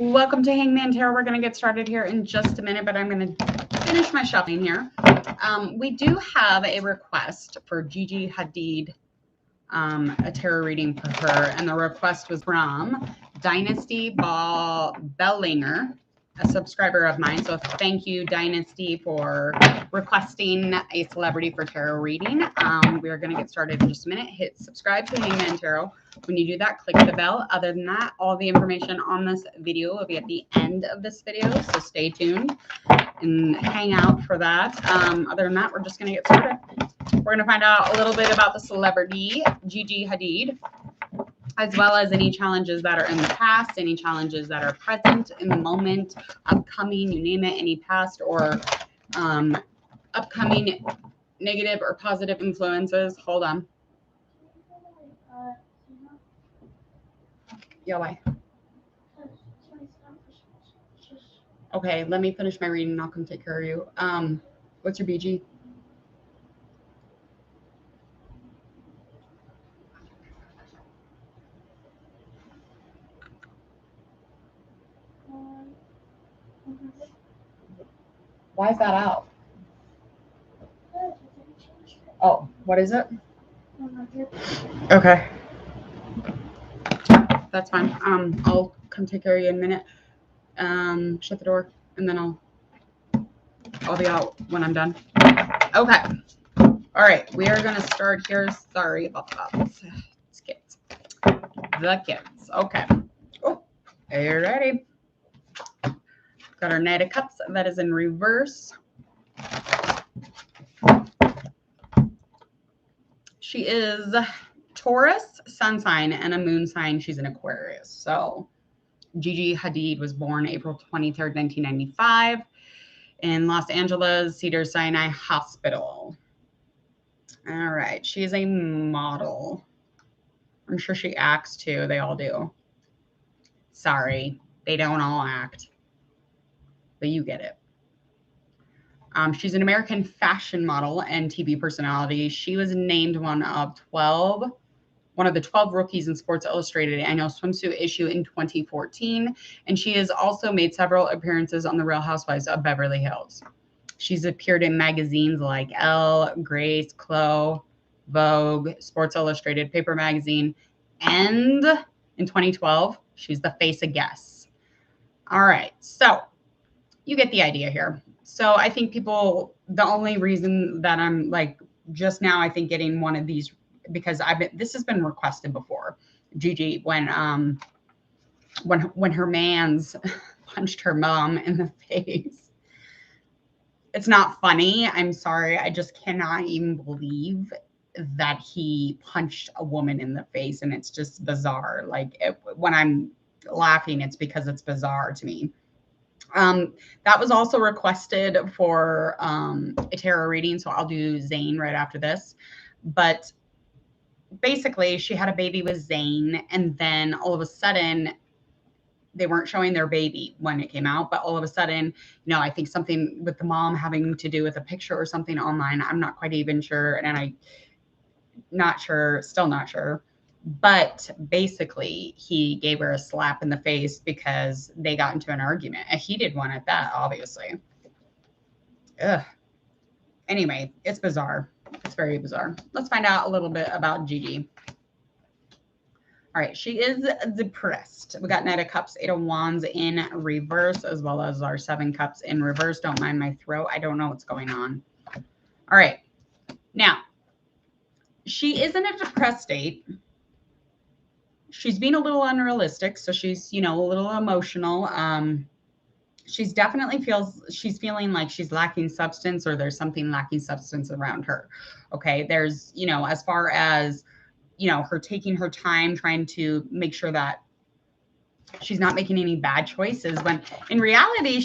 Welcome to Hangman Tarot. We're going to get started here in just a minute, but I'm going to finish my shuffling here. We do have a request for Gigi Hadid, a tarot reading for her, and the request was from Dynasty Bellinger, a subscriber of mine. So thank you, Dynasty, for requesting a celebrity for tarot reading. We're going to get started in just a minute. Hit subscribe to Hangman Tarot. When you do that, click the bell. Other than that, all the information on this video will be at the end of this video, so stay tuned and hang out for that. Other than that, we're just going to get started. We're going to find out a little bit about the celebrity, Gigi Hadid, as well as any challenges that are in the past, any challenges that are present in the moment, upcoming, you name it, any past or upcoming negative or positive influences. Hold on. Yeah, why? Okay, let me finish my reading and I'll come take care of you. What's your BG? Why is that out? Oh, what is it? Okay. That's fine. I'll come take care of you in a minute. Shut the door and then I'll be out when I'm done. Okay. All right. We are going to start here. Sorry about that. It's kids. The kids. Okay. Oh, are you ready? Got our Knight of Cups that is in reverse. She is Taurus, sun sign, and a moon sign. She's an Aquarius. So Gigi Hadid was born April 23rd, 1995 in Los Angeles, Cedars-Sinai Hospital. All right. She is a model. I'm sure she acts too. They all do. Sorry. They don't all act. But you get it. She's an American fashion model and TV personality. She was named one of the 12 rookies in Sports Illustrated annual swimsuit issue in 2014. And she has also made several appearances on The Real Housewives of Beverly Hills. She's appeared in magazines like Elle, Grace, Chloe, Vogue, Sports Illustrated, Paper Magazine, and in 2012, she's the face of Guess. All right, so you get the idea here. So I think the only reason that I'm like just now, I think getting one of these, because this has been requested before. Gigi, when her mans punched her mom in the face. It's not funny. I'm sorry. I just cannot even believe that he punched a woman in the face, and it's just bizarre. Like when I'm laughing, it's because it's bizarre to me. That was also requested for a tarot reading, so I'll do Zane right after this. But basically, she had a baby with Zane, and then all of a sudden, they weren't showing their baby when it came out, but all of a sudden, I think something with the mom having to do with a picture or something online. I'm not quite even sure, and I'm still not sure. But basically, he gave her a slap in the face because they got into an argument. A heated one at that, obviously. Ugh. Anyway, it's bizarre. It's very bizarre. Let's find out a little bit about Gigi. All right, she is depressed. We got Knight of Cups, 8 of Wands in reverse, as well as our 7 Cups in reverse. Don't mind my throat. I don't know what's going on. All right. Now, she is in a depressed state. She's being a little unrealistic, so she's, a little emotional. She's definitely feeling like she's lacking substance, or there's something lacking substance around her. Okay, there's, as far as, her taking her time trying to make sure that she's not making any bad choices, when in reality,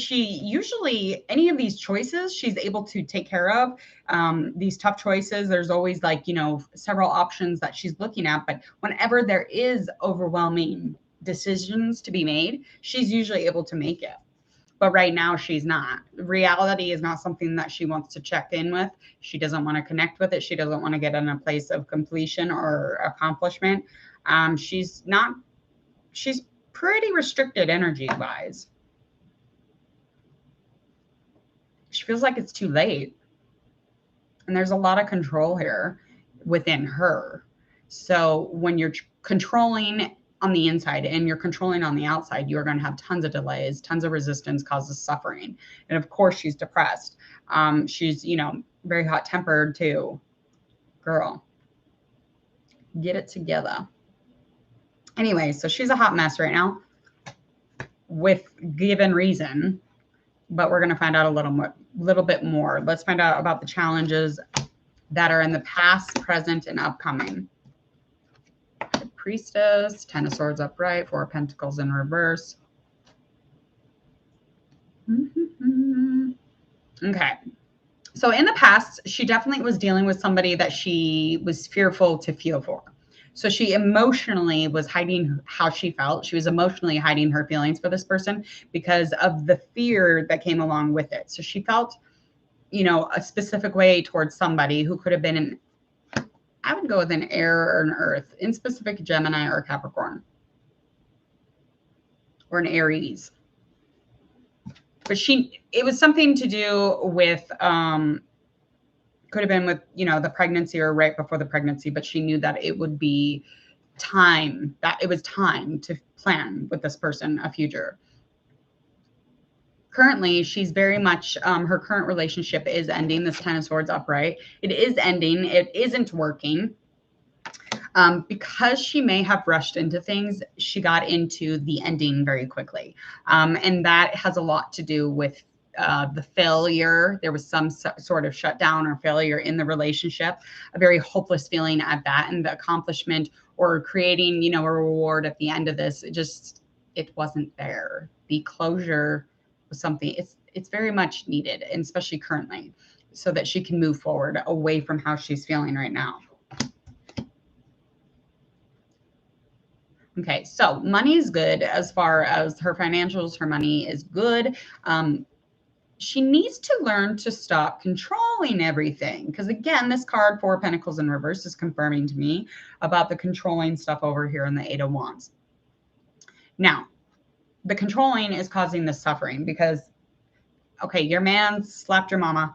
any of these choices, she's able to take care of. These tough choices, there's always several options that she's looking at, but whenever there is overwhelming decisions to be made, she's usually able to make it. But right now she's not. Reality is not something that she wants to check in with. She doesn't want to connect with it. She doesn't want to get in a place of completion or accomplishment. She's pretty restricted energy-wise. She feels like it's too late. And there's a lot of control here within her. So when you're controlling on the inside and you're controlling on the outside, you're going to have tons of delays, tons of resistance, causes suffering. And of course, she's depressed. She's, you know, very hot-tempered too. Girl, get it together. Anyway, so she's a hot mess right now with given reason, but we're going to find out a little bit more. Let's find out about the challenges that are in the past, present, and upcoming. The Priestess, Ten of Swords upright, Four of Pentacles in reverse. Okay. So in the past, she definitely was dealing with somebody that she was fearful to feel for. So she emotionally was hiding how she felt. She was emotionally hiding her feelings for this person because of the fear that came along with it. So she felt, you know, a specific way towards somebody who could have been I would go with an air or an earth, in specific Gemini or Capricorn, or an Aries. But it was something to do with, could have been with, you know, the pregnancy or right before the pregnancy, but she knew that it would be time, that it was time to plan with this person a future. Currently, she's very much, her current relationship is ending, this Ten of Swords upright. It is ending. It isn't working. Because she may have rushed into things, she got into the ending very quickly. And that has a lot to do with the failure. There was some sort of shutdown or failure in the relationship, a very hopeless feeling at that, and the accomplishment or creating, you know, a reward at the end of this, it wasn't there. The closure was something, it's very much needed, and especially currently, so that she can move forward away from how she's feeling right now. Okay, so money is good as far as her financials. Her money is good. She needs to learn to stop controlling everything. Because again, this card, Four of Pentacles in reverse, is confirming to me about the controlling stuff over here in the Eight of Wands. Now, the controlling is causing the suffering because, okay, your man slapped your mama.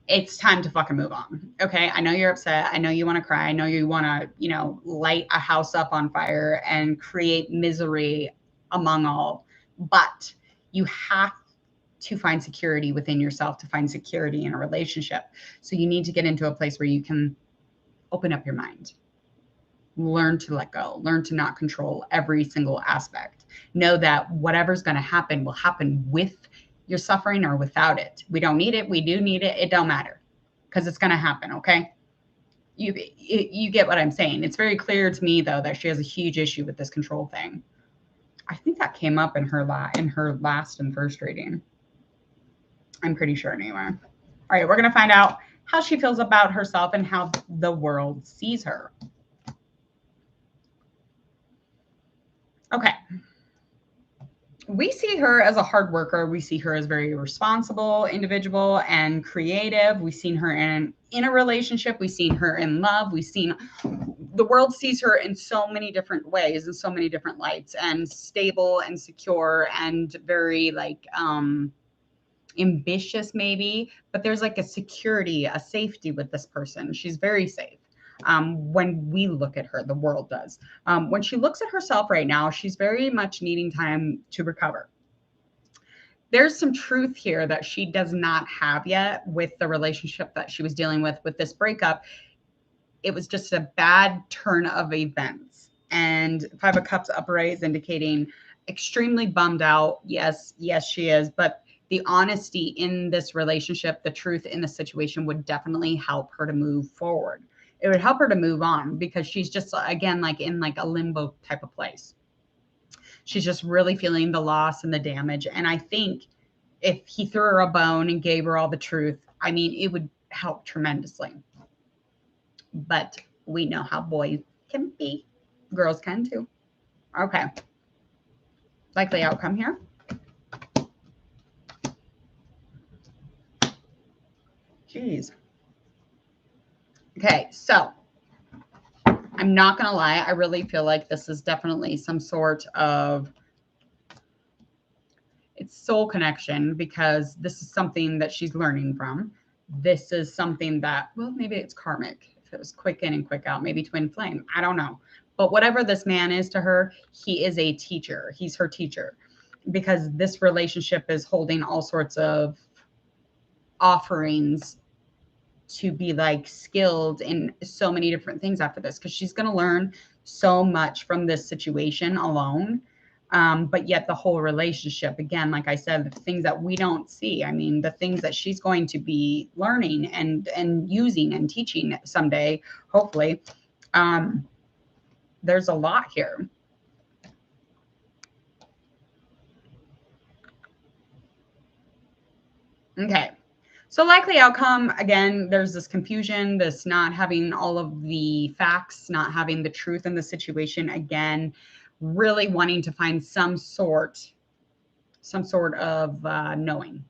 It's time to fucking move on. Okay. I know you're upset. I know you want to cry. I know you want to, you know, light a house up on fire and create misery among all, but you have to find security within yourself to find security in a relationship. So you need to get into a place where you can open up your mind, learn to let go, learn to not control every single aspect. Know that whatever's going to happen will happen with your suffering or without it. We don't need it. We do need it. It don't matter because it's going to happen. Okay. You get what I'm saying. It's very clear to me though, that she has a huge issue with this control thing. I think that came up in her last and first reading. I'm pretty sure anyway. All right. We're going to find out how she feels about herself and how the world sees her. Okay. We see her as a hard worker. We see her as very responsible individual and creative. We've seen her in a relationship. We've seen her in love. We've seen the world sees her in so many different ways and so many different lights, and stable and secure and very like ambitious maybe, but there's like a security, a safety with this person. She's very safe. When we look at her, the world does. When she looks at herself right now, she's very much needing time to recover. There's some truth here that she does not have yet with the relationship that she was dealing with this breakup. It was just a bad turn of events. And Five of Cups upright is indicating extremely bummed out. Yes, she is. But the honesty in this relationship, the truth in the situation would definitely help her to move forward. It would help her to move on because she's just, again, like in like a limbo type of place. She's just really feeling the loss and the damage. And I think if he threw her a bone and gave her all the truth, I mean, it would help tremendously. But we know how boys can be. Girls can too. Okay. Likely outcome here. Jeez. Okay, so I'm not going to lie. I really feel like this is definitely some sort of it's soul connection because this is something that she's learning from. This is something that, well, maybe it's karmic. If it was quick in and quick out, maybe twin flame. I don't know. But whatever this man is to her, he is a teacher. He's her teacher because this relationship is holding all sorts of offerings to be like skilled in so many different things after this because she's going to learn so much from this situation alone. But yet the whole relationship, again, like I said, the things that we don't see, I mean, the things that she's going to be learning and using and teaching someday, hopefully, there's a lot here. Okay. So likely outcome, again, there's this confusion, this not having all of the facts, not having the truth in the situation. Again, really wanting to find some sort of knowing.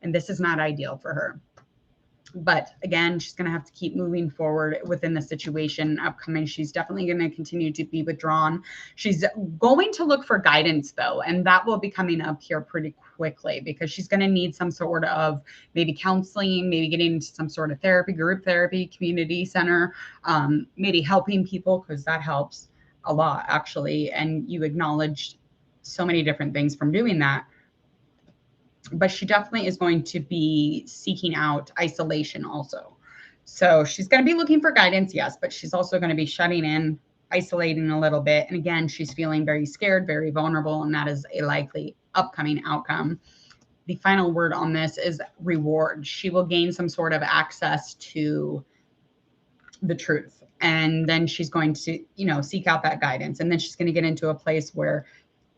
And this is not ideal for her. But again, she's going to have to keep moving forward within the situation upcoming. She's definitely going to continue to be withdrawn. She's going to look for guidance, though, and that will be coming up here pretty quickly because she's going to need some sort of maybe counseling, maybe getting into some sort of therapy, group therapy, community center, maybe helping people because that helps a lot, actually. And you acknowledged so many different things from doing that. But she definitely is going to be seeking out isolation also. So she's going to be looking for guidance, yes, but she's also going to be shutting in, isolating a little bit. And again, she's feeling very scared, very vulnerable, and that is a likely upcoming outcome. The final word on this is reward. She will gain some sort of access to the truth. And then she's going to, seek out that guidance. And then she's going to get into a place where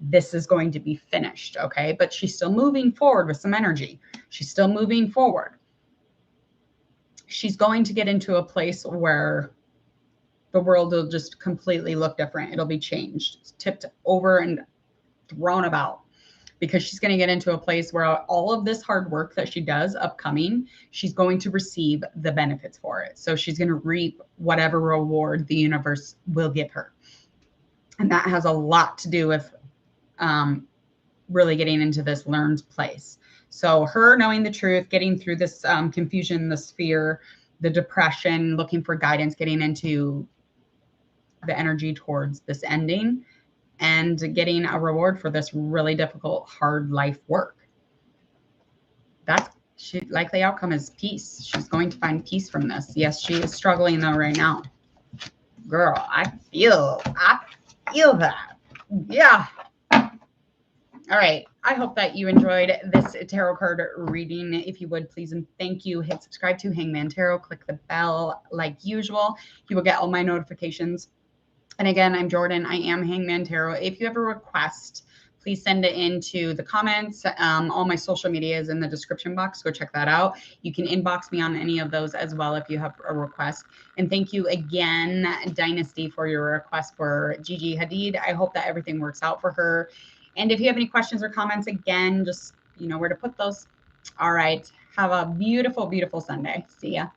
this is going to be finished, okay? But she's still moving forward with some energy. She's still moving forward. She's going to get into a place where the world will just completely look different. It'll be changed, tipped over and thrown about because she's going to get into a place where all of this hard work that she does upcoming, she's going to receive the benefits for it. So she's going to reap whatever reward the universe will give her. And that has a lot to do with really getting into this learned place. So her knowing the truth, getting through this confusion, this fear, the depression, looking for guidance, getting into the energy towards this ending and getting a reward for this really difficult, hard life work. That's likely outcome is peace. She's going to find peace from this. Yes, she is struggling though right now. Girl, I feel that. Yeah. All right. I hope that you enjoyed this tarot card reading. If you would, please and thank you. Hit subscribe to Hangman Tarot. Click the bell like usual. You will get all my notifications. And again, I'm Jordan. I am Hangman Tarot. If you have a request, please send it into the comments. All my social media is in the description box. Go check that out. You can inbox me on any of those as well if you have a request. And thank you again, Dynasty, for your request for Gigi Hadid. I hope that everything works out for her. And if you have any questions or comments, again, just you know where to put those. All right. Have a beautiful, beautiful Sunday. See ya.